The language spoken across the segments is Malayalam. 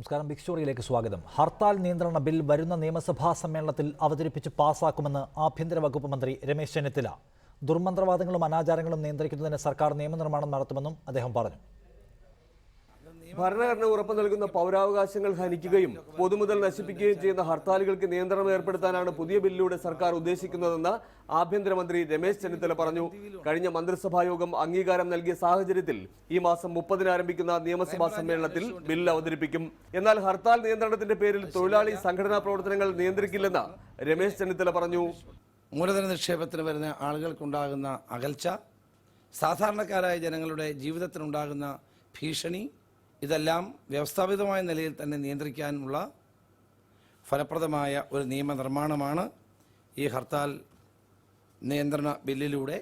നമസ്കാരം. ബിഗ് സ്റ്റോറിയിലേക്ക് സ്വാഗതം. ഹർത്താൽ നിയന്ത്രണ ബിൽ വരുന്ന നിയമസഭാ സമ്മേളനത്തിൽ അവതരിപ്പിച്ച് പാസാക്കുമെന്ന് ആഭ്യന്തര വകുപ്പ് മന്ത്രി രമേശ് ചെന്നിത്തല. ദുർമന്ത്രവാദങ്ങളും അനാചാരങ്ങളും നിയന്ത്രിക്കുന്നതിന് സർക്കാർ നിയമനിർമ്മാണം നടത്തുമെന്നും അദ്ദേഹം പറഞ്ഞു. ഭരണഘടന ഉറപ്പു നൽകുന്ന പൗരാവകാശങ്ങൾ ഹനിക്കുകയും പൊതുമുതൽ നശിപ്പിക്കുകയും ചെയ്യുന്ന ഹർത്താലുകൾക്ക് നിയന്ത്രണം ഏർപ്പെടുത്താനാണ് പുതിയ ബില്ലിലൂടെ സർക്കാർ ഉദ്ദേശിക്കുന്നതെന്ന് ആഭ്യന്തരമന്ത്രി രമേശ് ചെന്നിത്തല പറഞ്ഞു. കഴിഞ്ഞ മന്ത്രിസഭാ യോഗം അംഗീകാരം നൽകിയ സാഹചര്യത്തിൽ ഈ മാസം 30-ന് ആരംഭിക്കുന്ന നിയമസഭാ സമ്മേളനത്തിൽ ബില്ല് അവതരിപ്പിക്കും. എന്നാൽ ഹർത്താൽ നിയന്ത്രണത്തിന്റെ പേരിൽ തൊഴിലാളി സംഘടനാ പ്രവർത്തനങ്ങൾ നിയന്ത്രിക്കില്ലെന്ന് രമേശ് ചെന്നിത്തല പറഞ്ഞു. മൂലധന നിക്ഷേപത്തിന് വരുന്ന ആളുകൾക്കുണ്ടാകുന്ന അകൽച്ച, സാധാരണക്കാരായ ജനങ്ങളുടെ ജീവിതത്തിനുണ്ടാകുന്ന ഭീഷണി, ഇതെല്ലാം വ്യവസ്ഥാപിതമായ നിലയിൽ തന്നെ നിയന്ത്രിക്കാനുള്ള ഫലപ്രദമായ ഒരു നിയമനിർമ്മാണമാണ് ഈ ഹർത്താൽ നിയന്ത്രണ ബില്ലിലൂടെ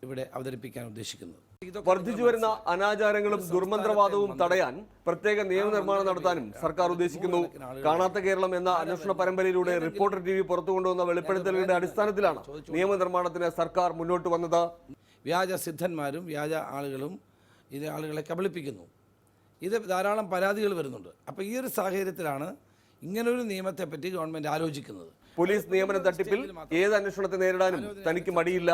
ഇവിടെ അവതരിപ്പിക്കാൻ ഉദ്ദേശിക്കുന്നത്. വർദ്ധിച്ചു വരുന്ന അനാചാരങ്ങളും ദുർമന്ത്രവാദവും തടയാൻ പ്രത്യേക നിയമനിർമ്മാണം നടത്താനും സർക്കാർ ഉദ്ദേശിക്കുന്നു. കാണാത്ത കേരളം എന്ന അന്വേഷണ പരമ്പരയിലൂടെ റിപ്പോർട്ടർ TV പുറത്തു കൊണ്ടുവന്ന വെളിപ്പെടുത്തലുകളുടെ അടിസ്ഥാനത്തിലാണ് നിയമനിർമ്മാണത്തിന് സർക്കാർ മുന്നോട്ട് വന്നത്. വ്യാജ സിദ്ധന്മാരും വ്യാജ ആളുകളും ഇത് ആളുകളെ കബളിപ്പിക്കുന്നു. ഇത് ധാരാളം പരാതികൾ വരുന്നുണ്ട്. അപ്പോൾ ഈ ഒരു സാഹചര്യത്തിലാണ് ഇങ്ങനൊരു നിയമത്തെപ്പറ്റി ഗവൺമെൻറ് ആലോചിക്കുന്നത്. പോലീസ് നിയമന തട്ടിപ്പിൽ ഏത് അന്വേഷണത്തെ നേരിടാനും തനിക്ക് മടിയില്ല.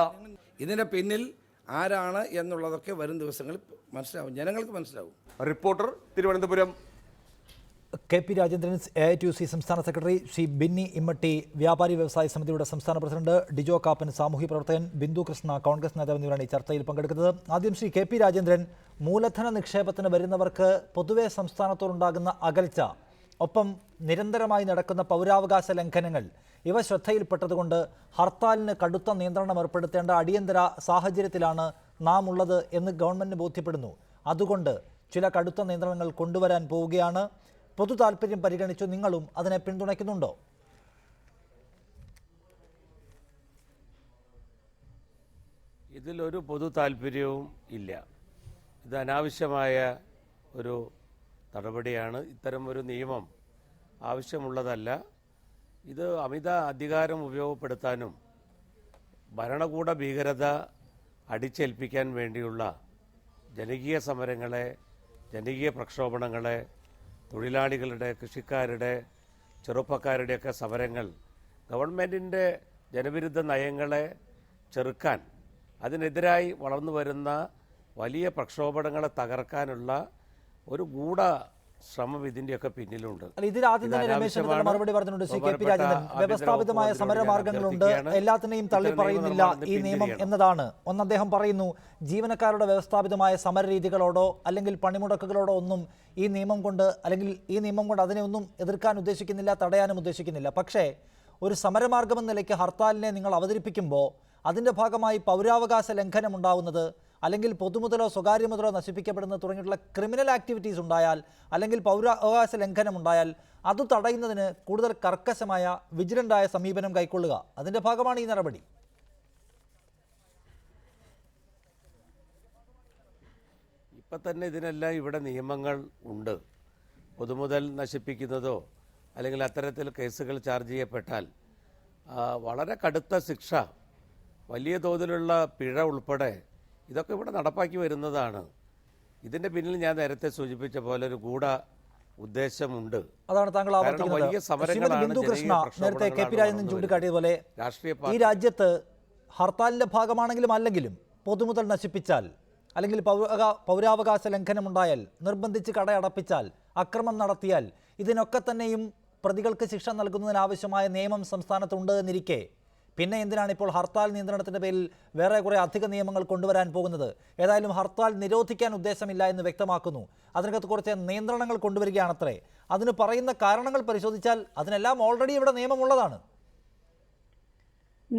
ഇതിന്റെ പിന്നിൽ ആരാണ് എന്നുള്ളതൊക്കെ വരും ദിവസങ്ങളിൽ മനസ്സിലാവും, ജനങ്ങൾക്ക് മനസ്സിലാവും. Reporter, Thiruvananthapuram. KP Rajendran, AITUC സംസ്ഥാന സെക്രട്ടറി, ശ്രീ ബിന്നി ഇമ്മട്ടി, വ്യാപാരി വ്യവസായ സമിതിയുടെ സംസ്ഥാന പ്രസിഡന്റ്, ഡിജോ കാപ്പൻ, സാമൂഹ്യ പ്രവർത്തകൻ, ബിന്ദു കൃഷ്ണ, കോൺഗ്രസ് നേതാവ് എന്നിവരാണ് ഈ ചർച്ചയിൽ പങ്കെടുക്കുന്നത്. ആദ്യം ശ്രീ KP രാജേന്ദ്രൻ, മൂലധന നിക്ഷേപത്തിന് വരുന്നവർക്ക് പൊതുവെ സംസ്ഥാനത്തോടുണ്ടാകുന്ന അകൽച്ച, ഒപ്പം നിരന്തരമായി നടക്കുന്ന പൗരാവകാശ ലംഘനങ്ങൾ, ഇവ ശ്രദ്ധയിൽപ്പെട്ടതുകൊണ്ട് ഹർത്താലിന് കടുത്ത നിയന്ത്രണം ഏർപ്പെടുത്തേണ്ട അടിയന്തര സാഹചര്യത്തിലാണ് നാം ഉള്ളത് എന്ന് ഗവൺമെന്റിന് ബോധ്യപ്പെടുന്നു. അതുകൊണ്ട് ചില കടുത്ത നിയന്ത്രണങ്ങൾ കൊണ്ടുവരാൻ പോവുകയാണ്. പൊതു താല്പര്യം പരിഗണിച്ചു നിങ്ങളും അതിനെ പിന്തുണയ്ക്കുന്നുണ്ടോ? ഇതിലൊരു പൊതു താല്പര്യവും ഇല്ല. ഇത് അനാവശ്യമായ ഒരു നടപടിയാണ്. ഇത്തരം ഒരു നിയമം ആവശ്യമുള്ളതല്ല. ഇത് അമിത അധികാരം ഉപയോഗപ്പെടുത്താനും ഭരണകൂട ഭീകരത അടിച്ചേൽപ്പിക്കാൻ വേണ്ടിയുള്ള ജനകീയ സമരങ്ങളെ, ജനകീയ പ്രക്ഷോഭങ്ങളെ, തൊഴിലാളികളുടെ, കൃഷിക്കാരുടെ, ചെറുപ്പക്കാരുടെയൊക്കെ സമരങ്ങൾ, ഗവൺമെൻറ്റിൻ്റെ ജനവിരുദ്ധ നയങ്ങളെ ചെറുക്കാൻ, അതിനെതിരായി വളർന്നു വരുന്ന വലിയ പ്രക്ഷോഭങ്ങളെ തകർക്കാനുള്ള ഒരു ഗൂഢ ശ്രമം ഇതിന്റെയൊക്കെ പിന്നിലുണ്ട്. മറുപടി പറഞ്ഞിട്ടുണ്ട് ശ്രീ KP രാജേന്ദ്രൻ. വ്യവസ്ഥാപിതമായ സമരമാർഗങ്ങളുണ്ട്, എല്ലാത്തിനെയും തള്ളി പറയുന്നില്ല ഈ നിയമം എന്നതാണ് ഒന്ന്. അദ്ദേഹം പറയുന്നു, ജീവനക്കാരുടെ വ്യവസ്ഥാപിതമായ സമരരീതികളോടോ അല്ലെങ്കിൽ പണിമുടക്കുകളോടോ ഒന്നും ഈ നിയമം കൊണ്ട് അതിനെ ഒന്നും എതിർക്കാൻ ഉദ്ദേശിക്കുന്നില്ല, തടയാനും ഉദ്ദേശിക്കുന്നില്ല. പക്ഷേ ഒരു സമരമാർഗമെന്ന നിലയ്ക്ക് ഹർത്താലിനെ നിങ്ങൾ അവതരിപ്പിക്കുമ്പോൾ അതിൻ്റെ ഭാഗമായി പൗരാവകാശ ലംഘനം ഉണ്ടാവുന്നത്, അല്ലെങ്കിൽ പൊതുമുതലോ സ്വകാര്യ മുതലോ നശിപ്പിക്കപ്പെടുന്നത് തുടങ്ങിയിട്ടുള്ള ക്രിമിനൽ ആക്ടിവിറ്റീസ് ഉണ്ടായാൽ, അല്ലെങ്കിൽ പൗരാവകാശ ലംഘനം ഉണ്ടായാൽ അത് തടയുന്നതിന് കൂടുതൽ കർക്കശമായ വിജിലൻ്റായ സമീപനം കൈക്കൊള്ളുക, അതിൻ്റെ ഭാഗമാണ് ഈ നടപടി. ഇപ്പം തന്നെ ഇതിനെല്ലാം ഇവിടെ നിയമങ്ങൾ ഉണ്ട്. പൊതുമുതൽ നശിപ്പിക്കുന്നതോ അല്ലെങ്കിൽ അത്തരത്തിൽ കേസുകൾ ചാർജ് ചെയ്യപ്പെട്ടാൽ വളരെ കടുത്ത ശിക്ഷ, വലിയ തോതിലുള്ള പിഴ ഉൾപ്പെടെ ഇതൊക്കെ ഇവിടെ നടപ്പാക്കി വരുന്നതാണ്. ഇതിൻ്റെ പിന്നിൽ ഞാൻ നേരത്തെ സൂചിപ്പിച്ച പോലെ ഒരു ഗൂഢ ഉദ്ദേശമുണ്ട്. അതാണ് താങ്കൾ ബിന്ദു കൃഷ്ണ നേരത്തെ KP രാജേന്ദ്രൻ ചൂണ്ടിക്കാട്ടിയതുപോലെ, ഈ രാജ്യത്ത് ഹർത്താലിൻ്റെ ഭാഗമാണെങ്കിലും അല്ലെങ്കിലും പൊതുമുതൽ നശിപ്പിച്ചാൽ, അല്ലെങ്കിൽ പൗരാവകാശ ലംഘനമുണ്ടായാൽ, നിർബന്ധിച്ച് കടയടപ്പിച്ചാൽ, അക്രമം നടത്തിയാൽ, ഇതിനൊക്കെ തന്നെയും പ്രതികൾക്ക് ശിക്ഷ നൽകുന്നതിനാവശ്യമായ നിയമം സംസ്ഥാനത്തുണ്ട് എന്നിരിക്കെ പിന്നെ എന്തിനാണ് ഇപ്പോൾ ഹർത്താൽ നിയന്ത്രണത്തിൻ്റെ പേരിൽ വേറെ കുറേ അധിക നിയമങ്ങൾ കൊണ്ടുവരാൻ പോകുന്നത്? ഏതായാലും ഹർത്താൽ നിരോധിക്കാൻ ഉദ്ദേശമില്ല എന്ന് വ്യക്തമാക്കുന്നു. അതിനകത്ത് കുറച്ച് നിയന്ത്രണങ്ങൾ കൊണ്ടുവരികയാണത്രേ. അതിന് പറയുന്ന കാരണങ്ങൾ പരിശോധിച്ചാൽ അതിനെല്ലാം ഓൾറെഡി ഇവിടെ നിയമമുള്ളതാണ്.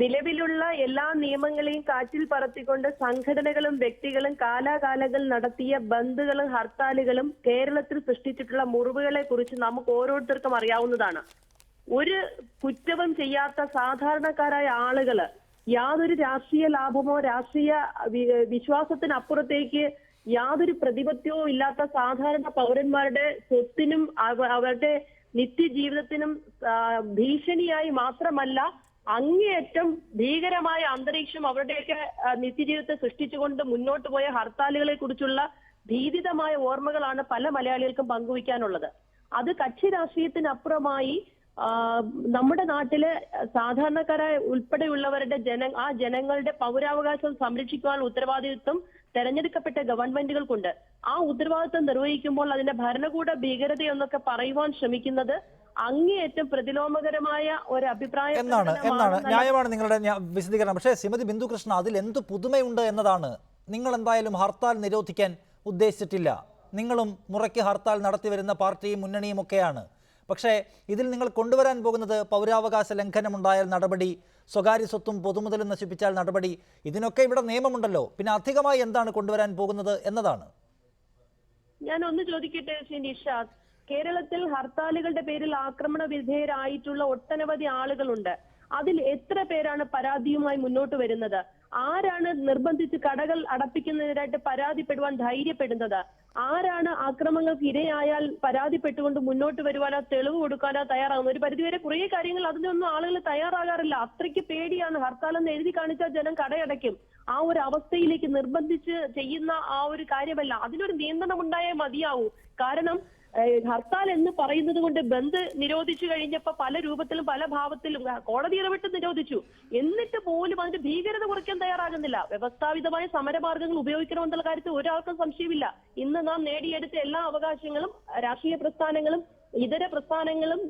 നിലവിലുള്ള എല്ലാ നിയമങ്ങളെയും കാറ്റിൽ പറത്തിക്കൊണ്ട് സംഘടനകളും വ്യക്തികളും കാലാകാലങ്ങൾ നടത്തിയ ബന്ദുകളും ഹർത്താലുകളും കേരളത്തിൽ സൃഷ്ടിച്ചിട്ടുള്ള മുറിവുകളെ കുറിച്ച് നമുക്ക് ഓരോരുത്തർക്കും അറിയാവുന്നതാണ്. ഒരു കുറ്റവും ചെയ്യാത്ത സാധാരണക്കാരായ ആളുകള് യാതൊരു രാഷ്ട്രീയ ലാഭമോ രാഷ്ട്രീയ വിശ്വാസത്തിനപ്പുറത്തേക്ക് യാതൊരു പ്രതിപത്യവും ഇല്ലാത്ത സാധാരണ പൗരന്മാരുടെ സ്വത്തിനും അവരുടെ നിത്യജീവിതത്തിനും ഭീഷണിയായി മാത്രമല്ല, അങ്ങേയറ്റം ഭീകരമായ അന്തരീക്ഷം അവരുടെയൊക്കെ നിത്യജീവിതത്തെ സൃഷ്ടിച്ചുകൊണ്ട് മുന്നോട്ട് പോയ ഹർത്താലുകളെ കുറിച്ചുള്ള ഭീതിതമായ ഓർമ്മകളാണ് പല മലയാളികൾക്കും പങ്കുവയ്ക്കാനുള്ളത്. അത് കക്ഷി രാഷ്ട്രീയത്തിനപ്പുറമായി നമ്മുടെ നാട്ടിലെ സാധാരണക്കാരായ ഉൾപ്പെടെയുള്ളവരുടെ ആ ജനങ്ങളുടെ പൗരാവകാശം സംരക്ഷിക്കുവാനുള്ള ഉത്തരവാദിത്വം തെരഞ്ഞെടുക്കപ്പെട്ട ഗവൺമെന്റുകൾക്കുണ്ട്. ആ ഉത്തരവാദിത്വം നിർവഹിക്കുമ്പോൾ അതിന്റെ ഭരണകൂട ഭീകരതയെന്നൊക്കെ പറയുവാൻ ശ്രമിക്കുന്നത് അങ്ങേയറ്റം പ്രതിലോമകരമായ ഒരു അഭിപ്രായം എന്നാണ് ന്യായമാണ് നിങ്ങളുടെ വിശദീകരണം. പക്ഷേ ശ്രീമതി ബിന്ദു കൃഷ്ണ, അതിൽ എന്ത് പുതുമയുണ്ട് എന്നതാണ്. നിങ്ങൾ എന്തായാലും ഹർത്താൽ നിരോധിക്കാൻ ഉദ്ദേശിച്ചിട്ടില്ല. നിങ്ങളും മുറയ്ക്ക് ഹർത്താൽ നടത്തി വരുന്ന പാർട്ടിയും മുന്നണിയും ഒക്കെയാണ്. പക്ഷേ ഇതിൽ നിങ്ങൾ കൊണ്ടുവരാൻ പോകുന്നത് പൗരാവകാശ ലംഘനമുണ്ടായാൽ നടപടി, സ്വകാര്യ സ്വത്തും പൊതുമുതലും നശിപ്പിച്ചാൽ നടപടി, ഇതിനൊക്കെ ഇവിടെ നിയമമുണ്ടല്ലോ. പിന്നെ അധികമായി എന്താണ് കൊണ്ടുവരാൻ പോകുന്നത് എന്നതാണ്. ഞാൻ ഒന്ന് ചോദിക്കട്ടെ ശ്രീ നിഷാദ്, കേരളത്തിൽ ഹർത്താലുകളുടെ പേരിൽ ആക്രമണ വിധേയരായിട്ടുള്ള ഒട്ടനവധി ആളുകളുണ്ട്. അതിൽ എത്ര പേരാണ് പരാതിയുമായി മുന്നോട്ട് വരുന്നത്? ആരാണ് നിർബന്ധിച്ച് കടകൾ അടപ്പിക്കുന്നതിനായിട്ട് പരാതിപ്പെടുവാൻ ധൈര്യപ്പെടുന്നത്? ആരാണ് ആക്രമണങ്ങൾക്ക് ഇരയായാൽ പരാതിപ്പെട്ടുകൊണ്ട് മുന്നോട്ട് വരുവാനോ തെളിവ് കൊടുക്കാനോ തയ്യാറാകുന്നത്? ഒരു പരിധിവരെ കുറേ കാര്യങ്ങൾ അതിനൊന്നും ആളുകൾ തയ്യാറാകാറില്ല. അത്രയ്ക്ക് പേടിയാണ്. ഹർത്താൽ എന്ന് എഴുതി കാണിച്ചാൽ ജനം കടയടയ്ക്കും. ആ ഒരു അവസ്ഥയിലേക്ക് നിർബന്ധിച്ച് ചെയ്യുന്ന ആ ഒരു കാര്യമല്ല. അതിനൊരു നിയന്ത്രണം ഉണ്ടായേ മതിയാവൂ. കാരണം ഹർത്താൽ എന്ന് പറയുന്നത് കൊണ്ട് ബന്ദ് നിരോധിച്ചു കഴിഞ്ഞപ്പോ പല രൂപത്തിലും പല ഭാവത്തിലും കോടതി ഇടപെട്ട് നിരോധിച്ചു. എന്നിട്ട് പോലും അതിന്റെ ഭീകരത കുറയ്ക്കാൻ തയ്യാറാകുന്നില്ല. വ്യവസ്ഥാപിതമായ സമരമാർഗങ്ങൾ ഉപയോഗിക്കണമെന്നുള്ള കാര്യത്തിൽ ഒരാൾക്കും സംശയമില്ല. ഇന്ന് നാം നേടിയെടുത്ത എല്ലാ അവകാശങ്ങളും രാഷ്ട്രീയ പ്രസ്ഥാനങ്ങളും ഇതര പ്രസ്ഥാനങ്ങളും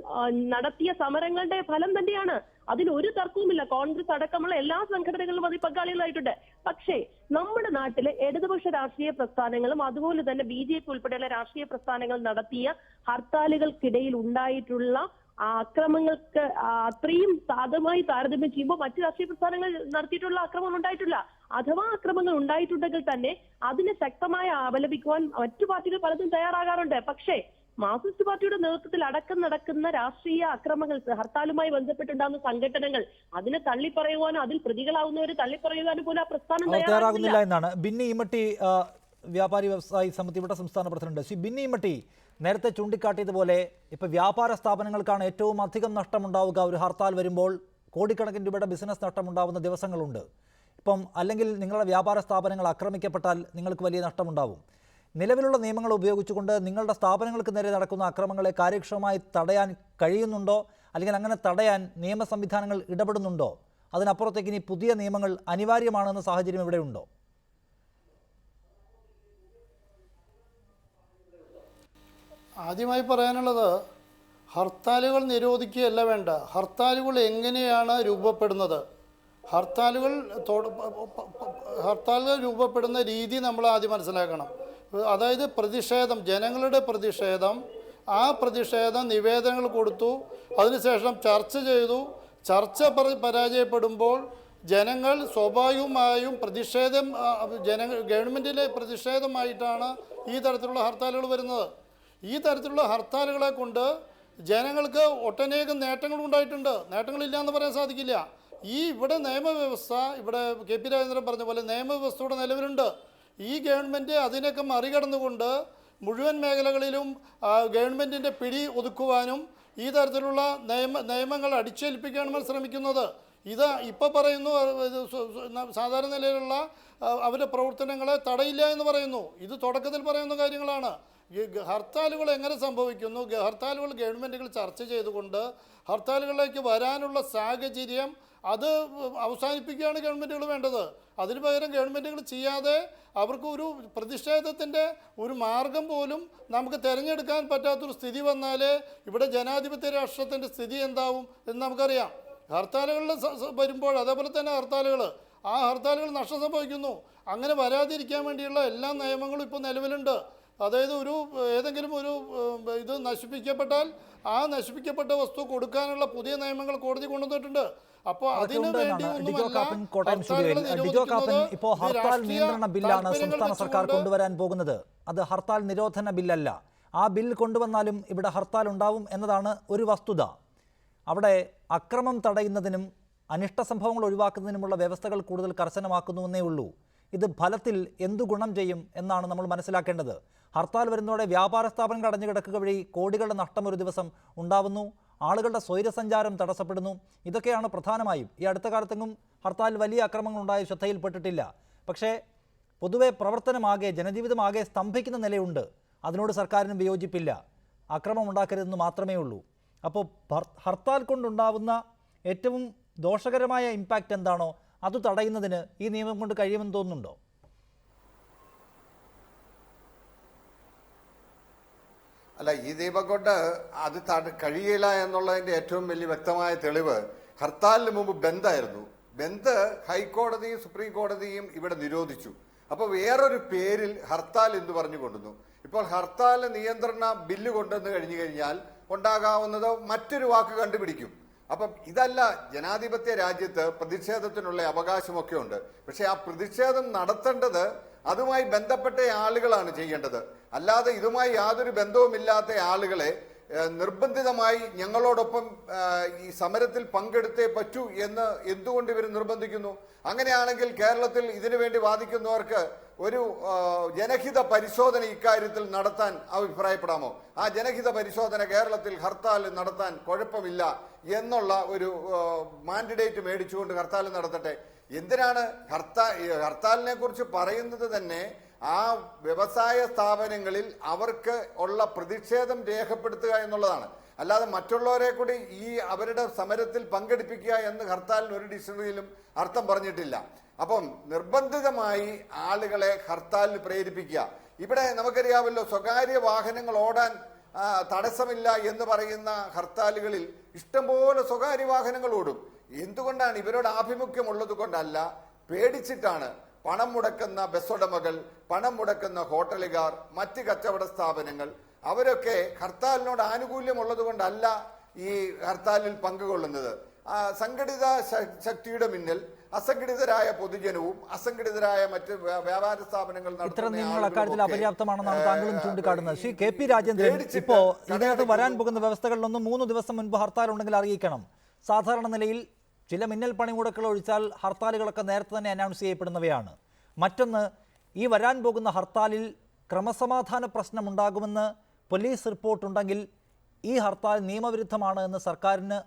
നടത്തിയ സമരങ്ങളുടെ ഫലം തന്നെയാണ്. അതിലൊരു തർക്കവുമില്ല. കോൺഗ്രസ് അടക്കമുള്ള എല്ലാ സംഘടനകളും അതിൽ പങ്കാളികളായിട്ടുണ്ട്. പക്ഷേ നമ്മുടെ നാട്ടിലെ ഇടതുപക്ഷ രാഷ്ട്രീയ പ്രസ്ഥാനങ്ങളും അതുപോലെ തന്നെ BJP ഉൾപ്പെടെയുള്ള രാഷ്ട്രീയ പ്രസ്ഥാനങ്ങൾ നടത്തിയ ഹർത്താലുകൾക്കിടയിൽ ഉണ്ടായിട്ടുള്ള അക്രമങ്ങൾക്ക് അത്രയും സാധുമായി താരതമ്യം ചെയ്യുമ്പോൾ മറ്റു രാഷ്ട്രീയ പ്രസ്ഥാനങ്ങൾ നടത്തിയിട്ടുള്ള ആക്രമണം ഉണ്ടായിട്ടില്ല. അഥവാ ആക്രമണങ്ങൾ ഉണ്ടായിട്ടുണ്ടെങ്കിൽ തന്നെ അതിനെ ശക്തമായി അപലപിക്കുവാൻ മറ്റു പാർട്ടികൾ പലതും തയ്യാറാകാറുണ്ട്. പക്ഷേ മാർക്സിസ്റ്റ് പാർട്ടിയുടെ നേതൃത്വത്തിൽ അടക്കം നടക്കുന്ന രാഷ്ട്രീയ അക്രമങ്ങൾ, ഹർത്താലുമായി ബന്ധപ്പെട്ടുണ്ടാകുന്ന സംഘടനകൾ അതിനെ തള്ളിപ്പറയുവാനോ അതിൽ പ്രതികളാവുന്നവരെ തള്ളിപ്പറയുവാനോ പോലും ആ പ്രസ്ഥാനം തയ്യാറാകുന്നില്ല എന്നാണ്. ബിന്നി ഇമ്മട്ടി, വ്യാപാരി വ്യവസായി സമിതി ഇവിടെ സംസ്ഥാന പ്രസിഡന്റ്. ശ്രീ ബിന്നി ഇമ്മട്ടി, നേരത്തെ ചൂണ്ടിക്കാട്ടിയതുപോലെ ഇപ്പൊ വ്യാപാര സ്ഥാപനങ്ങൾക്കാണ് ഏറ്റവും അധികം നഷ്ടമുണ്ടാവുക. ഒരു ഹർത്താൽ വരുമ്പോൾ കോടിക്കണക്കിന് രൂപയുടെ ബിസിനസ് നഷ്ടമുണ്ടാവുന്ന ദിവസങ്ങളുണ്ട്. ഇപ്പം അല്ലെങ്കിൽ നിങ്ങളുടെ വ്യാപാര സ്ഥാപനങ്ങൾ ആക്രമിക്കപ്പെട്ടാൽ നിങ്ങൾക്ക് വലിയ നഷ്ടമുണ്ടാവും. നിലവിലുള്ള നിയമങ്ങൾ ഉപയോഗിച്ചുകൊണ്ട് നിങ്ങളുടെ സ്ഥാപനങ്ങൾക്ക് നേരെ നടക്കുന്ന അക്രമങ്ങളെ കാര്യക്ഷമമായി തടയാൻ കഴിയുന്നുണ്ടോ? അല്ലെങ്കിൽ അങ്ങനെ തടയാൻ നിയമ സംവിധാനങ്ങൾ ഇടപെടുന്നുണ്ടോ? അതിനപ്പുറത്തേക്ക് ഇനി പുതിയ നിയമങ്ങൾ അനിവാര്യമാണെന്ന സാഹചര്യം ഇവിടെയുണ്ടോ? ആദ്യമായി പറയാനുള്ളത്, ഹർത്താലുകൾ നിരോധിക്കുകയല്ല വേണ്ട. ഹർത്താലുകൾ എങ്ങനെയാണ് രൂപപ്പെടുന്നത്? ഹർത്താലുകൾ രൂപപ്പെടുന്ന രീതി നമ്മൾ ആദ്യം മനസ്സിലാക്കണം. അതായത് പ്രതിഷേധം, ജനങ്ങളുടെ പ്രതിഷേധം, ആ പ്രതിഷേധം നിവേദനങ്ങൾ കൊടുത്തു, അതിനുശേഷം ചർച്ച ചെയ്തു. ചർച്ച പരാജയപ്പെടുമ്പോൾ ജനങ്ങൾ സ്വാഭാവികമായും ഗവൺമെൻറ്റിലെ പ്രതിഷേധമായിട്ടാണ് ഈ തരത്തിലുള്ള ഹർത്താലുകൾ വരുന്നത്. ഈ തരത്തിലുള്ള ഹർത്താലുകളെ കൊണ്ട് ജനങ്ങൾക്ക് ഒട്ടനേകം നേട്ടങ്ങളുണ്ടായിട്ടുണ്ട്. നേട്ടങ്ങളില്ല എന്ന് പറയാൻ സാധിക്കില്ല. ഇവിടെ നിയമവ്യവസ്ഥ, ഇവിടെ KP രാജേന്ദ്രൻ പറഞ്ഞ പോലെ നിയമവ്യവസ്ഥയുടെ നിലവിലുണ്ട്. ഈ ഗവൺമെൻറ് അതിനൊക്കെ മറികടന്നുകൊണ്ട് മുഴുവൻ മേഖലകളിലും ഗവൺമെൻറ്റിൻ്റെ പിടി ഒതുക്കുവാനും ഈ തരത്തിലുള്ള നിയമങ്ങൾ അടിച്ചേൽപ്പിക്കാനുമാണ് ശ്രമിക്കുന്നത്. ഇത് ഇപ്പോൾ പറയുന്നു സാധാരണ നിലയിലുള്ള അവരുടെ പ്രവർത്തനങ്ങളെ തടയില്ല എന്ന് പറയുന്നു. ഇത് തുടക്കത്തിൽ പറയുന്ന കാര്യങ്ങളാണ്. ഹർത്താലുകൾ എങ്ങനെ സംഭവിക്കുന്നു? ഹർത്താലുകൾ ഗവൺമെൻറ്റുകൾ ചർച്ച ചെയ്തുകൊണ്ട് ഹർത്താലുകളിലേക്ക് വരാനുള്ള സാഹചര്യം അത് അവസാനിപ്പിക്കുകയാണ് ഗവൺമെൻറ്റുകൾ വേണ്ടത്. അതിനു പകരം ഗവൺമെൻറ്റുകൾ ചെയ്യാതെ അവർക്ക് ഒരു പ്രതിഷേധത്തിൻ്റെ ഒരു മാർഗം പോലും നമുക്ക് തിരഞ്ഞെടുക്കാൻ പറ്റാത്തൊരു സ്ഥിതി വന്നാൽ ഇവിടെ ജനാധിപത്യ രാഷ്ട്രത്തിൻ്റെ സ്ഥിതി എന്താവും എന്ന് നമുക്കറിയാം. ഹർത്താലുകളിൽ വരുമ്പോൾ അതേപോലെ തന്നെ ആ ഹർത്താലുകൾ നഷ്ടം സംഭവിക്കുന്നു. അങ്ങനെ വരാതിരിക്കാൻ വേണ്ടിയുള്ള എല്ലാ നിയമങ്ങളും ഇപ്പോൾ നിലവിലുണ്ട്. അതായത് ഏതെങ്കിലും ഒരു ഇത് നശിപ്പിക്കപ്പെട്ടാൽ ആ നശിപ്പിക്കപ്പെട്ട വസ്തു കൊടുക്കാനുള്ള പുതിയ നിയമങ്ങൾ കോടതി കൊണ്ടുവന്നിട്ടുണ്ട്. അപ്പോൾ അതിനു വേണ്ടി ഇപ്പോൾ ഹർത്താൽ നിയന്ത്രണ ബില്ലാണ് സംസ്ഥാന സർക്കാർ കൊണ്ടുവരാൻ പോകുന്നത്. അത് ഹർത്താൽ നിരോധന ബില്ലല്ല. ആ ബിൽ കൊണ്ടുവന്നാലും ഇവിടെ ഹർത്താൽ ഉണ്ടാവും എന്നതാണ് ഒരു വസ്തുത. അവിടെ അക്രമം തടയുന്നതിനും അനിഷ്ട സംഭവങ്ങൾ ഒഴിവാക്കുന്നതിനുമുള്ള വ്യവസ്ഥകൾ കൂടുതൽ കർശനമാക്കുന്നുവെന്നേ ഉള്ളൂ. ഇത് ഫലത്തിൽ എന്തു ഗുണം ചെയ്യും എന്നാണ് നമ്മൾ മനസ്സിലാക്കേണ്ടത്. ഹർത്താൽ വരുന്നതോടെ വ്യാപാര സ്ഥാപനങ്ങൾ അടഞ്ഞു കിടക്കുക വഴി കോടികളുടെ നഷ്ടം ഒരു ദിവസം ഉണ്ടാവുന്നു. ആളുകളുടെ സ്വൈരസഞ്ചാരം തടസ്സപ്പെടുന്നു. ഇതൊക്കെയാണ് പ്രധാനമായും. ഈ അടുത്ത കാലത്തെങ്ങും ഹർത്താൽ വലിയ അക്രമങ്ങളുണ്ടായി ശ്രദ്ധയിൽപ്പെട്ടിട്ടില്ല. പക്ഷേ പൊതുവെ പ്രവർത്തനമാകെ, ജനജീവിതമാകെ സ്തംഭിക്കുന്ന നിലയുണ്ട്. അതിനോട് സർക്കാരിന് വിയോജിപ്പില്ല. അക്രമം ഉണ്ടാക്കരുതെന്ന് മാത്രമേ ഉള്ളൂ. അപ്പോൾ ഹർത്താൽ കൊണ്ടുണ്ടാവുന്ന ഏറ്റവും ദോഷകരമായ ഇമ്പാക്റ്റ് എന്താണോ അത് തടയുന്നതിന് ഈ നിയമം കൊണ്ട് കഴിയുമെന്ന് തോന്നുന്നുണ്ടോ? അല്ല, ഈ നിയമം കൊണ്ട് അത് കഴിയില്ല എന്നുള്ളതിന്റെ ഏറ്റവും വലിയ വ്യക്തമായ തെളിവ് ഹർത്താലിന് മുമ്പ് ബന്ദായിരുന്നു. ബന്ദ് ഹൈക്കോടതിയും സുപ്രീം കോടതിയും ഇവിടെ നിരോധിച്ചു. അപ്പോൾ വേറൊരു പേരിൽ ഹർത്താൽ എന്ന് പറഞ്ഞു കൊണ്ടുവന്നു. ഇപ്പോൾ ഹർത്താൽ നിയന്ത്രണ ബില്ല് കൊണ്ടുവന്ന് കഴിഞ്ഞു കഴിഞ്ഞാൽ ഉണ്ടാകാവുന്നത് മറ്റൊരു വാക്ക് കണ്ടുപിടിക്കും. അപ്പം ഇതല്ല, ജനാധിപത്യ രാജ്യത്ത് പ്രതിഷേധത്തിനുള്ള അവകാശമൊക്കെ ഉണ്ട്. പക്ഷെ ആ പ്രതിഷേധം നടത്തേണ്ടത് അതുമായി ബന്ധപ്പെട്ട ആളുകളാണ് ചെയ്യേണ്ടത്. അല്ലാതെ ഇതുമായി യാതൊരു ബന്ധവുമില്ലാത്ത ആളുകളെ നിർബന്ധിതമായി ഞങ്ങളോടൊപ്പം ഈ സമരത്തിൽ പങ്കെടുത്തേ പറ്റൂ എന്ന് എന്തുകൊണ്ട് ഇവർ നിർബന്ധിക്കുന്നു? അങ്ങനെയാണെങ്കിൽ കേരളത്തിൽ ഇതിനു വേണ്ടി വാദിക്കുന്നവർക്ക് ഒരു ജനഹിത പരിശോധന ഇക്കാര്യത്തിൽ നടത്താൻ അഭിപ്രായപ്പെടാമോ? ആ ജനഹിത പരിശോധന കേരളത്തിൽ ഹർത്താൽ നടത്താൻ കുഴപ്പമില്ല എന്നുള്ള ഒരു മാൻഡേറ്റ് മേടിച്ചുകൊണ്ട് ഹർത്താൽ നടത്തട്ടെ. എന്തിനാണ് ഹർത്താലിനെ കുറിച്ച് പറയുന്നത് തന്നെ ആ വ്യവസായ സ്ഥാപനങ്ങളിൽ അവർക്ക് ഉള്ള പ്രതിഷേധം രേഖപ്പെടുത്തുക എന്നുള്ളതാണ്. അല്ലാതെ മറ്റുള്ളവരെ കൂടി ഈ അവരുടെ സമരത്തിൽ പങ്കെടുപ്പിക്കുക എന്ന് ഹർത്താലിന് ഒരു ഡിക്ഷണറിയിലും അർത്ഥം പറഞ്ഞിട്ടില്ല. അപ്പം നിർബന്ധിതമായി ആളുകളെ ഹർത്താലിന് പ്രേരിപ്പിക്കുക. ഇവിടെ നമുക്കറിയാമല്ലോ, സ്വകാര്യ വാഹനങ്ങൾ ഓടാൻ തടസ്സമില്ല എന്ന് പറയുന്ന ഹർത്താലുകളിൽ ഇഷ്ടംപോലെ സ്വകാര്യ വാഹനങ്ങൾ ഓടും. എന്തുകൊണ്ടാണ്? ഇവരോട് ആഭിമുഖ്യമുള്ളത് കൊണ്ടല്ല, പേടിച്ചിട്ടാണ്. പണം മുടക്കുന്ന ബസ്സുടമകൾ, പണം മുടക്കുന്ന ഹോട്ടലുകാർ, മറ്റ് കച്ചവട സ്ഥാപനങ്ങൾ, അവരൊക്കെ ഹർത്താലിനോട് ആനുകൂല്യമുള്ളത് കൊണ്ടല്ല ഈ ഹർത്താലിൽ പങ്കുകൊള്ളുന്നത്. സംഘടിത ശക്തിയുടെ മുന്നിൽ അസംഘടിതരായ പൊതുജനവും അസംഘടിതരായ മറ്റ് വ്യാപാര സ്ഥാപനങ്ങൾ നടത്തുന്ന അക്കാര്യത്തിൽ അപര്യാപ്തമാണെന്നാണ് താങ്കളും ചൂണ്ടിക്കാട്ടുന്നത്. ശ്രീ കെ പി രാജേന്ദ്രൻ, ഇപ്പോ ഇതിനകത്ത് വരാൻ പോകുന്ന വ്യവസ്ഥകളിലൊന്നും 3 ദിവസം മുൻപ് ഹർത്താൽ ഉണ്ടെങ്കിൽ അറിയിക്കണം. സാധാരണ നിലയിൽ ചില മിന്നൽ പണിമുടക്കുകൾ ഒഴിച്ചാൽ ഹർത്താലുകളൊക്കെ നേരത്തെ തന്നെ അനൗൺസ് ചെയ്യപ്പെടുന്നവയാണ്. മറ്റൊന്ന്, ഈ വരാൻ പോകുന്ന ഹർത്താലിൽ ക്രമസമാധാന പ്രശ്നമുണ്ടാകുമെന്ന് പോലീസ് റിപ്പോർട്ടുണ്ടെങ്കിൽ ഈ ഹർത്താൽ നിയമവിരുദ്ധമാണ് എന്ന് സർക്കാരിന്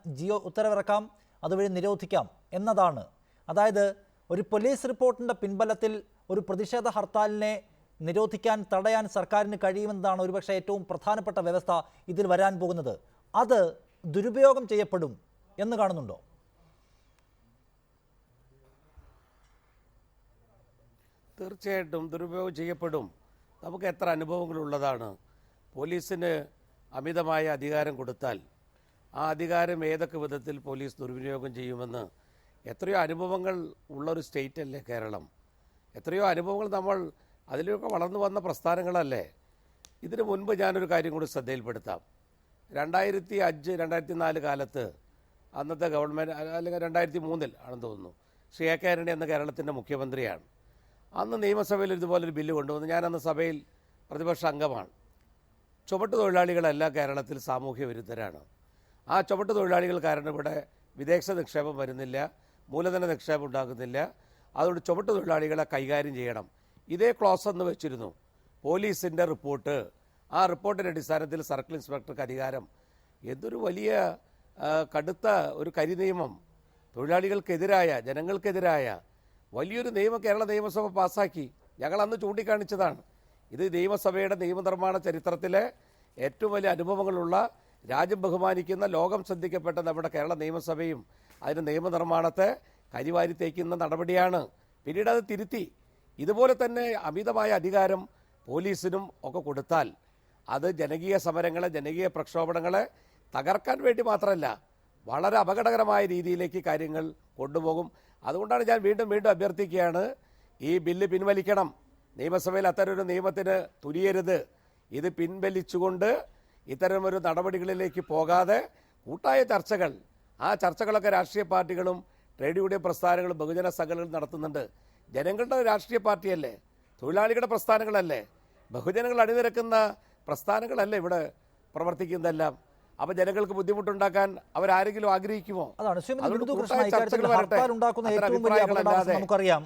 ഉത്തരവിറക്കാം, അതുവഴി നിരോധിക്കാം എന്നതാണ്. അതായത് ഒരു പോലീസ് റിപ്പോർട്ടിൻ്റെ പിൻബലത്തിൽ ഒരു പ്രതിഷേധ ഹർത്താലിനെ നിരോധിക്കാൻ, തടയാൻ സർക്കാരിന് കഴിയുമെന്നതാണ് ഒരുപക്ഷെ ഏറ്റവും പ്രധാനപ്പെട്ട വ്യവസ്ഥ ഇതിൽ വരാൻ പോകുന്നത്. അത് ദുരുപയോഗം ചെയ്യപ്പെടും എന്ന് കാണുന്നുണ്ടോ? തീർച്ചയായിട്ടും ദുരുപയോഗം ചെയ്യപ്പെടും. നമുക്ക് എത്ര അനുഭവങ്ങളുള്ളതാണ്. പോലീസിന് അമിതമായ അധികാരം കൊടുത്താൽ ആ അധികാരം ഏതൊക്കെ വിധത്തിൽ പോലീസ് ദുർവിനിയോഗം ചെയ്യുമെന്ന് എത്രയോ അനുഭവങ്ങൾ ഉള്ളൊരു സ്റ്റേറ്റ് അല്ലേ കേരളം. എത്രയോ അനുഭവങ്ങൾ നമ്മൾ അതിലൊക്കെ വളർന്നു വന്ന പ്രസ്ഥാനങ്ങളല്ലേ. ഇതിനു മുൻപ് ഞാനൊരു കാര്യം കൂടി ശ്രദ്ധയിൽപ്പെടുത്താം. 2005, 2004 കാലത്ത് അന്നത്തെ ഗവൺമെൻറ്, അല്ലെങ്കിൽ 2003 ആണെന്ന് തോന്നുന്നു, ശ്രീ എ കെ ആന്റണി എന്ന കേരളത്തിൻ്റെ മുഖ്യമന്ത്രിയാണ്. അന്ന് നിയമസഭയിൽ ഇതുപോലൊരു ബില്ല് കൊണ്ടുവന്നു. ഞാനന്ന് സഭയിൽ പ്രതിപക്ഷ അംഗമാണ്. ചുമട്ട് തൊഴിലാളികളെല്ലാം കേരളത്തിൽ സാമൂഹ്യ വിരുദ്ധരാണ്. ആ ചുമട്ട് തൊഴിലാളികൾ കാരണം ഇവിടെ വിദേശ നിക്ഷേപം വരുന്നില്ല, മൂലധന നിക്ഷേപം ഉണ്ടാകുന്നില്ല. അതുകൊണ്ട് ചുമട്ട് തൊഴിലാളികളെ കൈകാര്യം ചെയ്യണം. ഇതേ ക്ലോസ് എന്ന് വെച്ചിരുന്നു. പോലീസിൻ്റെ റിപ്പോർട്ട്, ആ റിപ്പോർട്ടിൻ്റെ അടിസ്ഥാനത്തിൽ സർക്കിൾ ഇൻസ്പെക്ടർക്ക് അധികാരം. എന്തൊരു വലിയ കടുത്ത ഒരു കരിനിയമം, തൊഴിലാളികൾക്കെതിരായ, ജനങ്ങൾക്കെതിരായ വലിയൊരു നിയമം കേരള നിയമസഭ പാസ്സാക്കി. ഞങ്ങൾ അന്ന് ചൂണ്ടിക്കാണിച്ചതാണ്. ഇത് നിയമസഭയുടെ നിയമനിർമ്മാണ ചരിത്രത്തിലെ ഏറ്റവും വലിയ അനുഭവങ്ങളുള്ള, രാജ്യം ബഹുമാനിക്കുന്ന, ലോകം ശ്രദ്ധിക്കപ്പെട്ട നമ്മുടെ കേരള നിയമസഭയും അതിൻ്റെ നിയമനിർമ്മാണത്തെ കരിവാരി തേക്കുന്ന നടപടിയാണ്. പിന്നീട് അത് തിരുത്തി. ഇതുപോലെ തന്നെ അമിതമായ അധികാരം പോലീസിനും ഒക്കെ കൊടുത്താൽ അത് ജനകീയ സമരങ്ങളെ, ജനകീയ പ്രക്ഷോഭങ്ങളെ തകർക്കാൻ വേണ്ടി മാത്രമല്ല, വളരെ അപകടകരമായ രീതിയിലേക്ക് കാര്യങ്ങൾ കൊണ്ടുപോകും. അതുകൊണ്ടാണ് ഞാൻ വീണ്ടും അഭ്യർത്ഥിക്കുകയാണ്, ഈ ബില്ല് പിൻവലിക്കണം. നിയമസഭയിൽ അത്തരമൊരു നിയമത്തിന് തുനിയരുത്. ഇത് പിൻവലിച്ചുകൊണ്ട് ഇത്തരമൊരു നടപടികളിലേക്ക് പോകാതെ കൂട്ടായ ചർച്ചകൾ, ആ ചർച്ചകളൊക്കെ രാഷ്ട്രീയ പാർട്ടികളും ട്രേഡ് യൂണിയൻ പ്രസ്ഥാനങ്ങളും ബഹുജന സംഘടനകളും നടത്തുന്നുണ്ട്. ജനങ്ങളുടെ രാഷ്ട്രീയ പാർട്ടിയല്ലേ, തൊഴിലാളികളുടെ പ്രസ്ഥാനങ്ങളല്ലേ, ബഹുജനങ്ങൾ അണിനിരക്കുന്ന പ്രസ്ഥാനങ്ങളല്ലേ ഇവിടെ പ്രവർത്തിക്കുന്നതെല്ലാം. അപ്പോൾ ജനങ്ങൾക്ക് ബുദ്ധിമുട്ടുണ്ടാക്കാൻ അവരാരെങ്കിലും ആഗ്രഹിക്കുമോ? അതാണ് ഹർത്താൽ ഉണ്ടാക്കുന്ന ഏറ്റവും വലിയ അപകടം നമുക്കറിയാം.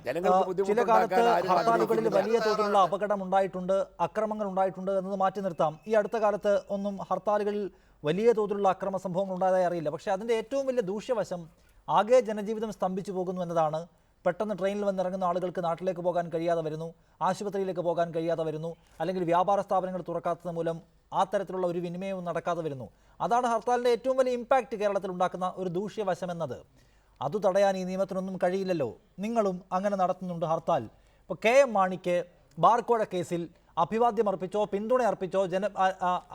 ചില കാലത്ത് ഹർത്താലുകളിൽ വലിയ തോതിലുള്ള അപകടം ഉണ്ടായിട്ടുണ്ട്, അക്രമങ്ങൾ ഉണ്ടായിട്ടുണ്ട് എന്നത് മാറ്റി നിർത്താം. ഈ അടുത്ത കാലത്ത് ഒന്നും ഹർത്താലുകളിൽ വലിയ തോതിലുള്ള അക്രമ സംഭവങ്ങൾ ഉണ്ടായതായി അറിയില്ല. പക്ഷേ അതിൻ്റെ ഏറ്റവും വലിയ ദൂഷ്യവശം ആകെ ജനജീവിതം സ്തംഭിച്ചു പോകുന്നു എന്നതാണ്. പെട്ടെന്ന് ട്രെയിനിൽ വന്നിറങ്ങുന്ന ആളുകൾക്ക് നാട്ടിലേക്ക് പോകാൻ കഴിയാതെ വരുന്നു, ആശുപത്രിയിലേക്ക് പോകാൻ കഴിയാതെ വരുന്നു, അല്ലെങ്കിൽ വ്യാപാര സ്ഥാപനങ്ങൾ തുറക്കാത്തത് മൂലം ആ തരത്തിലുള്ള ഒരു വിനിമയവും നടക്കാതെ വരുന്നു. അതാണ് ഹർത്താലിൻ്റെ ഏറ്റവും വലിയ ഇമ്പാക്റ്റ് കേരളത്തിൽ ഉണ്ടാക്കുന്ന ഒരു ദൂഷ്യവശമെന്നത്. അത് തടയാൻ ഈ നിയമത്തിനൊന്നും കഴിയില്ലല്ലോ. നിങ്ങളും അങ്ങനെ നടത്തുന്നുണ്ട് ഹർത്താൽ. ഇപ്പോൾ KM മാണിക്ക് ബാർക്കോഴ കേസിൽ അഭിവാദ്യം അർപ്പിച്ചോ പിന്തുണ അർപ്പിച്ചോ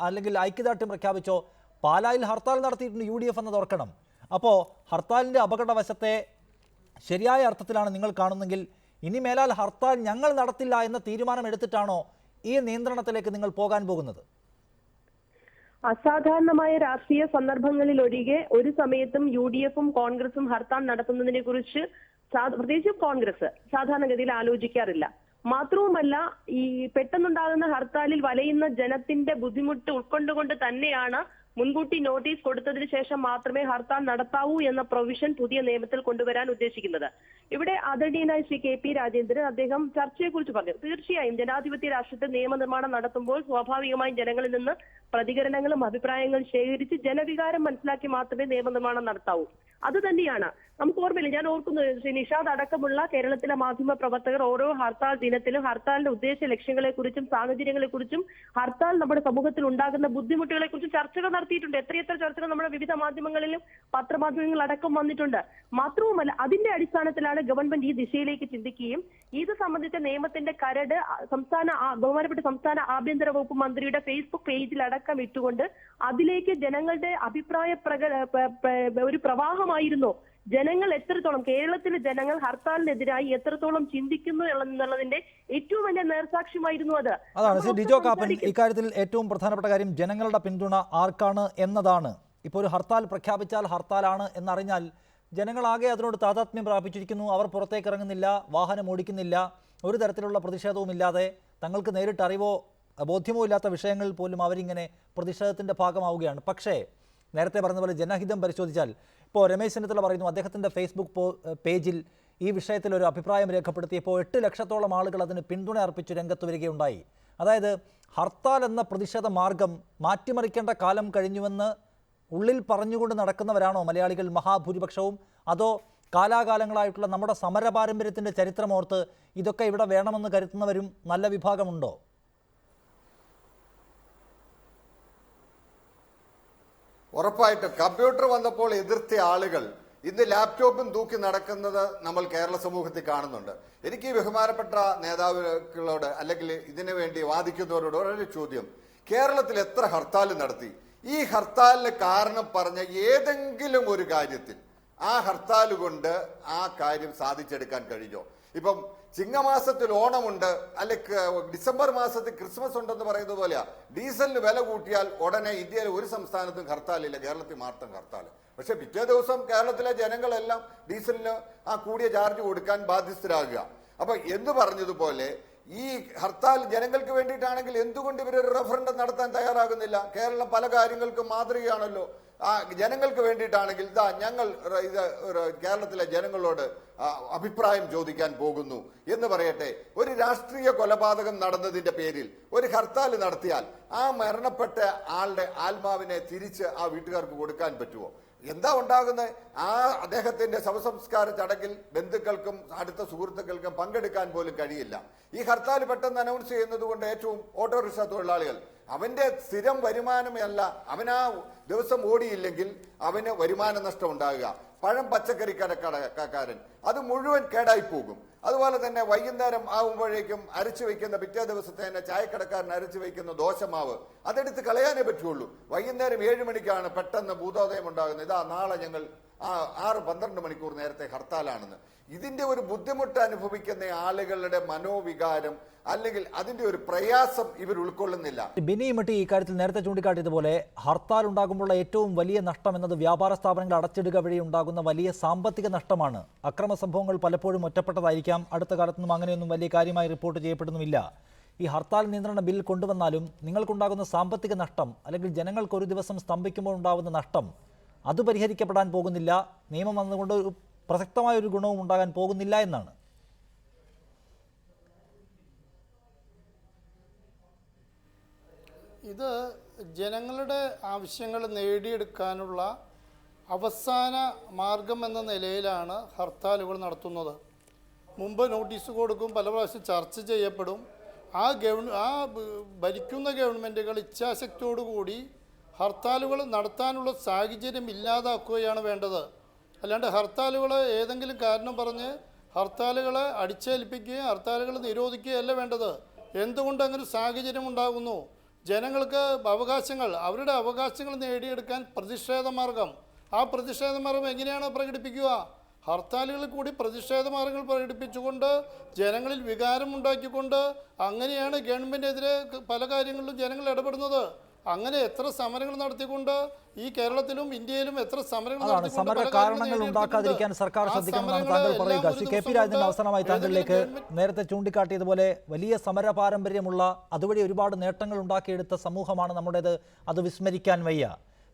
അല്ലെങ്കിൽ ഐക്യദാർഢ്യം പ്രഖ്യാപിച്ചോ പാലായിൽ ഹർത്താൽ നടത്തിയിട്ടുണ്ട് UDF എന്നത് ഓർക്കണം. അപ്പോൾ ഹർത്താലിൻ്റെ അപകടവശത്തെ ശരിയായ അർത്ഥത്തിലാണ് നിങ്ങൾ കാണുന്നെങ്കിൽ ഇനി മേലാൽ ഹർത്താൽ ഞങ്ങൾ നടത്തില്ല എന്ന തീരുമാനം എടുത്തിട്ടാണോ ഈ നിയന്ത്രണത്തിലേക്ക് നിങ്ങൾ പോകാൻ പോകുന്നത്? അസാധാരണമായ രാഷ്ട്രീയ സന്ദർഭങ്ങളിൽ ഒഴികെ ഒരു സമയത്തും UDF-ഉം കോൺഗ്രസും ഹർത്താൽ നടത്തുന്നതിനെ കുറിച്ച് പ്രത്യേകിച്ചും കോൺഗ്രസ് സാധാരണഗതിയിൽ ആലോചിക്കാറില്ല. മാത്രവുമല്ല, ഈ പെട്ടെന്നുണ്ടാകുന്ന ഹർത്താലിൽ വലയുന്ന ജനത്തിന്റെ ബുദ്ധിമുട്ട് ഉൾക്കൊണ്ടുകൊണ്ട് തന്നെയാണ് മുൻകൂട്ടി നോട്ടീസ് കൊടുത്തതിന് ശേഷം മാത്രമേ ഹർത്താൽ നടത്താവൂ എന്ന പ്രൊവിഷൻ പുതിയ നിയമത്തിൽ കൊണ്ടുവരാൻ ഉദ്ദേശിക്കുന്നത്. ഇവിടെ ആദരണീയനായ ശ്രീ KP രാജേന്ദ്രൻ അദ്ദേഹം ചർച്ചയെക്കുറിച്ച് പറഞ്ഞു. തീർച്ചയായും ജനാധിപത്യ രാഷ്ട്രത്തിൽ നിയമനിർമ്മാണം നടത്തുമ്പോൾ സ്വാഭാവികമായും ജനങ്ങളിൽ നിന്ന് പ്രതികരണങ്ങളും അഭിപ്രായങ്ങളും ശേഖരിച്ച് ജനവികാരം മനസ്സിലാക്കി മാത്രമേ നിയമനിർമ്മാണം നടത്താവൂ. അത് തന്നെയാണ് നമുക്ക് ഓർമ്മയില്ല. ഞാൻ ഓർക്കുന്നു ശ്രീ നിഷാദ് അടക്കമുള്ള കേരളത്തിലെ മാധ്യമ പ്രവർത്തകർ ഓരോ ഹർത്താൽ ദിനത്തിലും ഹർത്താലിന്റെ ഉദ്ദേശ ലക്ഷ്യങ്ങളെക്കുറിച്ചും സാഹചര്യങ്ങളെക്കുറിച്ചും ഹർത്താൽ നമ്മുടെ സമൂഹത്തിൽ ഉണ്ടാകുന്ന ബുദ്ധിമുട്ടുകളെ കുറിച്ചും ചർച്ചകൾ നടത്തിയിട്ടുണ്ട്. എത്രയെത്ര ചർച്ചകൾ നമ്മുടെ വിവിധ മാധ്യമങ്ങളിലും പത്രമാധ്യമങ്ങൾ അടക്കം വന്നിട്ടുണ്ട്. മാത്രവുമല്ല, അതിന്റെ അടിസ്ഥാനത്തിലാണ് ഗവൺമെന്റ് ഈ ദിശയിലേക്ക് ചിന്തിക്കുകയും ഇത് സംബന്ധിച്ച നിയമത്തിന്റെ കരട് ബഹുമാനപ്പെട്ട സംസ്ഥാന ആഭ്യന്തര വകുപ്പ് മന്ത്രിയുടെ ഫേസ്ബുക്ക് പേജിൽ അടക്കം ഇട്ടുകൊണ്ട് അതിലേക്ക് ജനങ്ങളുടെ അഭിപ്രായ ഒരു പ്രവാഹമായിരുന്നു. ജനങ്ങൾ എത്രത്തോളം, കേരളത്തിലെ ജനങ്ങൾ ഹർത്താലിനെതിരായി എത്രത്തോളം ചിന്തിക്കുന്നു എന്നുള്ളതിന്റെ ഏറ്റവും വലിയ നേർസാക്ഷ്യമായിരുന്നു അത്. അതാണ് ശ്രീ ഡിജോ കാപ്പൻ ഇക്കാര്യത്തിൽ ഏറ്റവും പ്രധാനപ്പെട്ട കാര്യം ജനങ്ങളുടെ പിന്തുണ ആർക്കാണ് എന്നതാണ്. ഇപ്പോൾ ഒരു ഹർത്താൽ പ്രഖ്യാപിച്ചാൽ ഹർത്താലാണ് എന്നറിഞ്ഞാൽ ജനങ്ങളാകെ അതിനോട് താതാത്മ്യം പ്രാപിച്ചിരിക്കുന്നു. അവർ പുറത്തേക്ക് ഇറങ്ങുന്നില്ല, വാഹനം ഓടിക്കുന്നില്ല, ഒരു തരത്തിലുള്ള പ്രതിഷേധവും ഇല്ലാതെ തങ്ങൾക്ക് നേരിട്ട് അറിവോ ബോധ്യമോ ഇല്ലാത്ത വിഷയങ്ങളിൽ പോലും അവരിങ്ങനെ പ്രതിഷേധത്തിൻ്റെ ഭാഗമാവുകയാണ്. പക്ഷേ നേരത്തെ പറഞ്ഞതുപോലെ ജനഹിതം പരിശോധിച്ചാൽ ഇപ്പോൾ രമേശ് ചെന്നിത്തല പറയുന്നു അദ്ദേഹത്തിൻ്റെ ഫേസ്ബുക്ക് പേജിൽ ഈ വിഷയത്തിൽ ഒരു അഭിപ്രായം രേഖപ്പെടുത്തിയപ്പോൾ 8 ലക്ഷത്തോളം ആളുകൾ അതിന് പിന്തുണ അർപ്പിച്ച് രംഗത്ത് വരികയുണ്ടായി. അതായത് ഹർത്താൽ എന്ന പ്രതിഷേധ മാർഗം മാറ്റിമറിക്കേണ്ട കാലം കഴിഞ്ഞുവെന്ന് ഉള്ളിൽ പറഞ്ഞുകൊണ്ട് നടക്കുന്നവരാണോ മലയാളികൾ മഹാഭൂരിപക്ഷവും? അതോ കാലാകാലങ്ങളായിട്ടുള്ള നമ്മുടെ സമര പാരമ്പര്യത്തിൻ്റെ ചരിത്രമോർത്ത് ഇതൊക്കെ ഇവിടെ വേണമെന്ന് കരുതുന്നവരും നല്ല വിഭാഗമുണ്ടോ? ഉറപ്പായിട്ടും കമ്പ്യൂട്ടർ വന്നപ്പോൾ എതിർത്ത ആളുകൾ ഇന്ന് ലാപ്ടോപ്പും തൂക്കി നടക്കുന്നത് നമ്മൾ കേരള സമൂഹത്തിൽ കാണുന്നുണ്ട്. എനിക്ക് ഈ ബഹുമാനപ്പെട്ട നേതാക്കളോട് അല്ലെങ്കിൽ ഇതിനു വേണ്ടി വാദിക്കുന്നവരോട് ഒരു ചോദ്യം. കേരളത്തിൽ എത്ര ഹർത്താൽ നടത്തി? ഈ ഹർത്താലിന് കാരണം പറഞ്ഞ ഏതെങ്കിലും ഒരു കാര്യത്തിൽ ആ ഹർത്താൽ കൊണ്ട് ആ കാര്യം സാധിച്ചെടുക്കാൻ കഴിഞ്ഞോ? ഇപ്പം ചിങ്ങമാസത്തിൽ ഓണമുണ്ട്, അല്ലെങ്കിൽ ഡിസംബർ മാസത്തിൽ ക്രിസ്മസ് ഉണ്ടെന്ന് പറയുന്നത് പോലെയാ. ഡീസലിന് വില കൂട്ടിയാൽ ഉടനെ ഇന്ത്യയിലെ ഒരു സംസ്ഥാനത്തും ഹർത്താലില്ല, കേരളത്തിൽ മാത്രം ഹർത്താൽ. പക്ഷെ പിറ്റേ ദിവസം കേരളത്തിലെ ജനങ്ങളെല്ലാം ഡീസലിന് ആ കൂടിയ ചാർജ് കൊടുക്കാൻ ബാധ്യസ്ഥരാകുക. അപ്പൊ എന്ന് പറഞ്ഞതുപോലെ ഈ ഹർത്താൽ ജനങ്ങൾക്ക് വേണ്ടിയിട്ടാണെങ്കിൽ എന്തുകൊണ്ട് ഇവരൊരു റഫറൻഡം നടത്താൻ തയ്യാറാകുന്നില്ല? കേരളം പല കാര്യങ്ങൾക്കും മാതൃകയാണല്ലോ. ആ ജനങ്ങൾക്ക് വേണ്ടിയിട്ടാണെങ്കിൽ ഞങ്ങൾ ഇത് കേരളത്തിലെ ജനങ്ങളോട് അഭിപ്രായം ചോദിക്കാൻ പോകുന്നു എന്ന് പറയട്ടെ. ഒരു രാഷ്ട്രീയ കൊലപാതകം നടന്നതിന്റെ പേരിൽ ഒരു ഹർത്താൽ നടത്തിയാൽ ആ മരണപ്പെട്ട ആളുടെ ആത്മാവിനെ തിരിച്ച് ആ വീട്ടുകാർക്ക് കൊടുക്കാൻ പറ്റുമോ? എന്താ ഉണ്ടാകുന്നത്? ആ അദ്ദേഹത്തിന്റെ ശവസംസ്കാര ചടങ്ങിൽ ബന്ധുക്കൾക്കും അടുത്ത സുഹൃത്തുക്കൾക്കും പങ്കെടുക്കാൻ പോലും കഴിയില്ല. ഈ ഹർത്താൽ പെട്ടെന്ന് അനൗൺസ് ചെയ്യുന്നത് കൊണ്ട് ഏറ്റവും ഓട്ടോറിക്ഷ തൊഴിലാളികൾ അവന്റെ സ്ഥിരം വരുമാനമല്ല, അവൻ ആ ദിവസം ഓടിയില്ലെങ്കിൽ അവന് വരുമാന നഷ്ടം ഉണ്ടാകുക. പഴം പച്ചക്കറി കടക്കാരൻ അത് മുഴുവൻ കേടായി പോകും. അതുപോലെ തന്നെ വൈകുന്നേരം ആകുമ്പോഴേക്കും അരച്ചു വയ്ക്കുന്ന പിറ്റേ ദിവസത്തെ തന്നെ ചായക്കടക്കാരൻ അരച്ചു വയ്ക്കുന്ന ദോശമാവ് അതെടുത്ത് കളയാനേ പറ്റുള്ളൂ. വൈകുന്നേരം 7 മണിക്കാണ് പെട്ടെന്ന് ഭൂതോദയം ഉണ്ടാകുന്നത്. ഇതാ നാളെ ഞങ്ങൾ 6-12 മണിക്കൂർ നേരത്തെ ഹർത്താലാണെന്ന്. ഇതിന്റെ ഒരു ബുദ്ധിമുട്ട് അനുഭവിക്കുന്ന ആളുകളുടെ മനോവികാരം അല്ലെങ്കിൽ അതിന്റെ ഒരു പ്രയാസം ഇവർ ഉൾക്കൊള്ളുന്നില്ല. ബിനി ഇമ്മട്ടി ഇക്കാര്യത്തിൽ നേരത്തെ ചൂണ്ടിക്കാട്ടിയതുപോലെ ഹർത്താൽ ഉണ്ടാകുമ്പോഴുള്ള ഏറ്റവും വലിയ നഷ്ടം എന്നത് വ്യാപാര സ്ഥാപനങ്ങൾ അടച്ചിടുക വഴി ഉണ്ടാകുന്ന വലിയ സാമ്പത്തിക നഷ്ടമാണ്. അക്രമ സംഭവങ്ങൾ പലപ്പോഴും ഒറ്റപ്പെട്ടതായിരിക്കാം. അടുത്ത കാലത്തൊന്നും അങ്ങനെയൊന്നും വലിയ കാര്യമായി റിപ്പോർട്ട് ചെയ്യപ്പെടുന്നുമില്ല. ഈ ഹർത്താൽ നിയന്ത്രണ ബിൽ കൊണ്ടുവന്നാലും നിങ്ങൾക്കുണ്ടാകുന്ന സാമ്പത്തിക നഷ്ടം അല്ലെങ്കിൽ ജനങ്ങൾക്ക് ഒരു ദിവസം സ്തംഭിക്കുമ്പോൾ ഉണ്ടാകുന്ന നഷ്ടം അത് പരിഹരിക്കപ്പെടാൻ പോകുന്നില്ല. നിയമം വന്നുകൊണ്ട് ഒരു പ്രസക്തമായൊരു ഗുണവും ഉണ്ടാകാൻ പോകുന്നില്ല എന്നാണ്. ഇത് ജനങ്ങളുടെ ആവശ്യങ്ങൾ നേടിയെടുക്കാനുള്ള അവസാന മാർഗം എന്ന നിലയിലാണ് ഹർത്താലുകൾ നടത്തുന്നത്. മുമ്പ് നോട്ടീസ് കൊടുക്കും, പല പ്രാവശ്യം ചർച്ച ചെയ്യപ്പെടും. ഭരിക്കുന്ന ഗവൺമെൻറ്റുകൾ ഇച്ഛാശക്തിയോടുകൂടി ഹർത്താലുകൾ നടത്താനുള്ള സാഹചര്യം ഇല്ലാതാക്കുകയാണ് വേണ്ടത്. അല്ലാണ്ട് ഹർത്താലുകൾ ഏതെങ്കിലും കാരണം പറഞ്ഞ് ഹർത്താലുകളെ അടിച്ചേൽപ്പിക്കുകയും ഹർത്താലുകൾ നിരോധിക്കുകയല്ല വേണ്ടത്. എന്തുകൊണ്ട് അങ്ങനെ ഒരു സാഹചര്യം ഉണ്ടാകുന്നു? ജനങ്ങൾക്ക് അവരുടെ അവകാശങ്ങൾ നേടിയെടുക്കാൻ പ്രതിഷേധ മാർഗം, ആ പ്രതിഷേധ മാർഗം എങ്ങനെയാണ് പ്രകടിപ്പിക്കുക? ഹർത്താലുകളിൽ കൂടി പ്രതിഷേധ മാർഗങ്ങൾ പ്രകടിപ്പിച്ചുകൊണ്ട് ജനങ്ങളിൽ വികാരം ഉണ്ടാക്കിക്കൊണ്ട് അങ്ങനെയാണ് ഗവൺമെൻറ്റിനെതിരെ പല കാര്യങ്ങളിലും ജനങ്ങൾ ഇടപെടുന്നത്. അങ്ങനെ എത്ര സമരങ്ങൾ നടത്തിക്കൊണ്ട് ഈ കേരളത്തിലും ഇന്ത്യയിലും എത്ര സമരങ്ങൾ സമര കാരണങ്ങൾ ഉണ്ടാക്കാതിരിക്കാൻ സർക്കാർ ശ്രദ്ധിക്കണമെന്നാണ് താങ്കൾ പറയുക. ശ്രീ കെ പി രാജേന്ദ്രൻ, അവസാനമായി താങ്കളിലേക്ക്, നേരത്തെ ചൂണ്ടിക്കാട്ടിയതുപോലെ വലിയ സമര പാരമ്പര്യമുള്ള, അതുവഴി ഒരുപാട് നേട്ടങ്ങൾ ഉണ്ടാക്കിയെടുത്ത സമൂഹമാണ് നമ്മുടേത്. അത് വിസ്മരിക്കാൻ വയ്യ.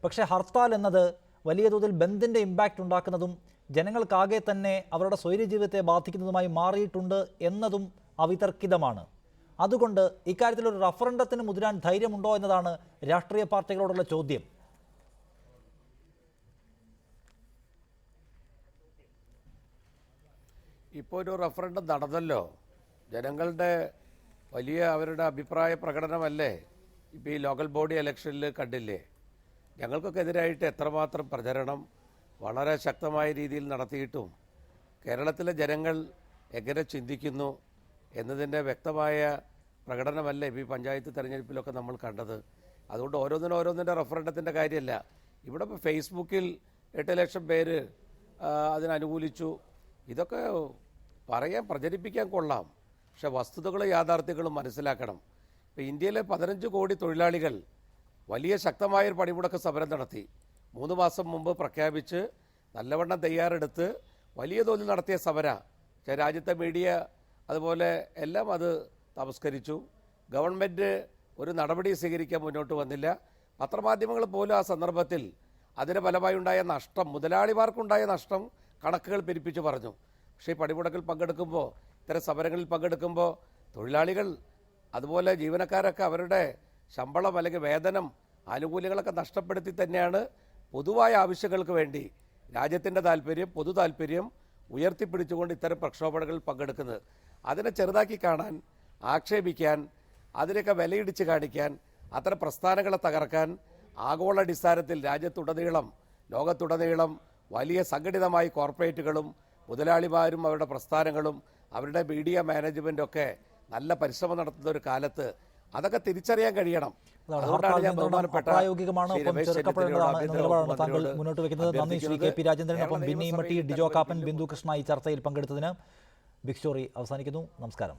പക്ഷേ ഹർത്താൽ എന്നത് വലിയ തോതിൽ ബന്ദിൻ്റെ ഇമ്പാക്റ്റ് ഉണ്ടാക്കുന്നതും ജനങ്ങൾക്കാകെ തന്നെ അവരുടെ സ്വൈര്യജീവിതത്തെ ബാധിക്കുന്നതുമായി മാറിയിട്ടുണ്ട് എന്നതും അവിതർക്കിതമാണ്. അതുകൊണ്ട് ഇക്കാര്യത്തിൽ ഒരു റഫറണ്ടത്തിന് മുതിരാൻ ധൈര്യമുണ്ടോ എന്നതാണ് രാഷ്ട്രീയ പാർട്ടികളോടുള്ള ചോദ്യം. ഇപ്പോൾ ഒരു റഫറണ്ടം നടന്നല്ലോ. ജനങ്ങളുടെ വലിയ അവരുടെ അഭിപ്രായ പ്രകടനമല്ലേ ഇപ്പോൾ ഈ ലോക്കൽ ബോഡി ഇലക്ഷനിൽ കണ്ടില്ലേ? ഞങ്ങൾക്കൊക്കെ എതിരായിട്ട് എത്രമാത്രം പ്രചരണം വളരെ ശക്തമായ രീതിയിൽ നടത്തിയിട്ടും കേരളത്തിലെ ജനങ്ങൾ എങ്ങനെ ചിന്തിക്കുന്നു എന്നതിൻ്റെ വ്യക്തമായ പ്രകടനമല്ലേ ഈ പഞ്ചായത്ത് തെരഞ്ഞെടുപ്പിലൊക്കെ നമ്മൾ കണ്ടത്. അതുകൊണ്ട് ഓരോന്നിൻ്റെ റഫറണ്ടത്തിൻ്റെ കാര്യമല്ല. ഇവിടെ ഇപ്പോൾ ഫേസ്ബുക്കിൽ 8 ലക്ഷം പേര് അതിനനുകൂലിച്ചു. ഇതൊക്കെ പ്രചരിപ്പിക്കാൻ കൊള്ളാം, പക്ഷെ വസ്തുതകളും യാഥാർത്ഥ്യങ്ങളും മനസ്സിലാക്കണം. ഇപ്പോൾ ഇന്ത്യയിലെ 15 കോടി തൊഴിലാളികൾ വലിയ ശക്തമായൊരു പണിമുടക്ക് സമരം നടത്തി. 3 മാസം മുമ്പ് പ്രഖ്യാപിച്ച് നല്ലവണ്ണം തയ്യാറെടുത്ത് വലിയ തോതിൽ നടത്തിയ സമര രാജ്യത്തെ മീഡിയ അതുപോലെ എല്ലാം അത് തമസ്കരിച്ചു. ഗവൺമെൻറ് ഒരു നടപടി സ്വീകരിക്കാൻ മുന്നോട്ട് വന്നില്ല. പത്രമാധ്യമങ്ങൾ പോലും ആ സന്ദർഭത്തിൽ അതിന് ഫലമായി ഉണ്ടായ നഷ്ടം, മുതലാളിമാർക്കുണ്ടായ നഷ്ടം കണക്കുകൾ പെരുപ്പിച്ച് പറഞ്ഞു. പക്ഷേ ഈ പണിമുടക്കിൽ പങ്കെടുക്കുമ്പോൾ, ഇത്തരം സമരങ്ങളിൽ പങ്കെടുക്കുമ്പോൾ തൊഴിലാളികൾ അതുപോലെ ജീവനക്കാരൊക്കെ അവരുടെ ശമ്പളം അല്ലെങ്കിൽ വേതനം ആനുകൂല്യങ്ങളൊക്കെ നഷ്ടപ്പെടുത്തി തന്നെയാണ് പൊതുവായ ആവശ്യങ്ങൾക്ക് വേണ്ടി രാജ്യത്തിൻ്റെ താല്പര്യം, പൊതു താല്പര്യം ഉയർത്തിപ്പിടിച്ചുകൊണ്ട് ഇത്തരം പ്രക്ഷോഭങ്ങളിൽ പങ്കെടുക്കുന്നത്. അതിനെ ചെറുതാക്കി കാണാൻ, ആക്ഷേപിക്കാൻ, അതിനൊക്കെ വിലയിടിച്ച് കാണിക്കാൻ, അത്തരം പ്രസ്ഥാനങ്ങളെ തകർക്കാൻ ആഗോളാടിസ്ഥാനത്തിൽ രാജ്യത്തുടനീളം ലോകത്തുടനീളം വലിയ സംഘടിതമായി കോർപ്പറേറ്റുകളും മുതലാളിമാരും അവരുടെ പ്രസ്ഥാനങ്ങളും അവരുടെ മീഡിയ മാനേജ്മെൻറ്റൊക്കെ നല്ല പരിശ്രമം നടത്തുന്ന ഒരു കാലത്ത് അതൊക്കെ തിരിച്ചറിയാൻ കഴിയണം. പ്രായോഗികമാണ്, താങ്കൾ മുന്നോട്ട് വെക്കുന്നത്. നന്ദി ശ്രീ കെ പി രാജേന്ദ്രനൊപ്പം ബിന്നി മട്ടി, ഡിജോ കാപ്പൻ, ബിന്ദു കൃഷ്ണ ഈ ചർച്ചയിൽ പങ്കെടുത്തതിന്. ബിഗ് സ്റ്റോറി അവസാനിക്കുന്നു. നമസ്കാരം.